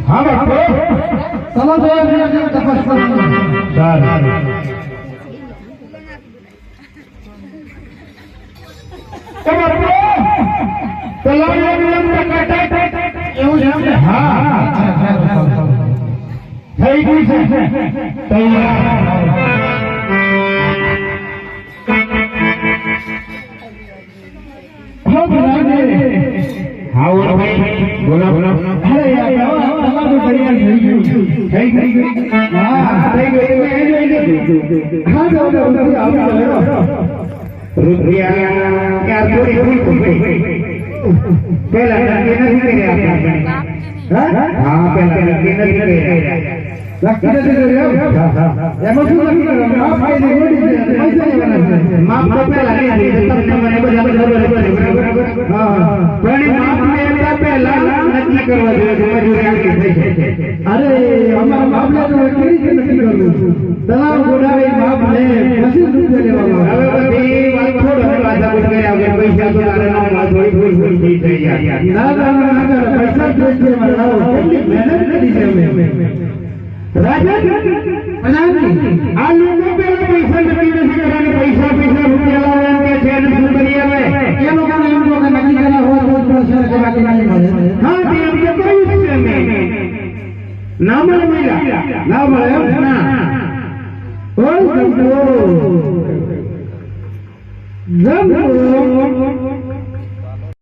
हाँ बापू चलो तो तपस हाँ बोला बोला अरे यार તમારું बढ़िया થઈ ગઈ હા થઈ ગઈ હા જાઓ રૂપિયા ક્યાં થોડી પેલા નથી કર્યા હા પેલા નથી કર્યા લખી નથી કર્યો એમાં શું લખી કર્યો માફ આઈને ગોડી છે પૈસા લેવાના છે માફ તો પેલા નહીં તમને મને બરાબર હા પણ માફ ને પહેલા નક્કી કરવા જોઈએ મજૂરી આખી થઈ છે અરે અમારા મામલે તો કેવી રીતે નક્કી કરવું તલાવ ગોડાવી માફ લે પછી રૂપિયા લેવાનો હવે બધી વાત છોડો વાદા બોલ ગયા હવે પૈસા તો તારે ના થોડી ભૂલ થઈ જાય ના પૈસા જોઈએ મારા કેટલી મહેનત કરી છે અમે રાજા પ્રધાનજી આ લોકો પેલા પૈસા નક્કી નથી કરવાના પૈસા રૂપિયા લાવવા કે છે અને શું કરી આવે એ લોકોને એમ તો નક્કી કર્યા હોય તો પ્રશ્ન કે બાકી નહીં મળે હા તે એમ કે કહ્યું છે મેં ના મળે ના મળે ના ઓય જમો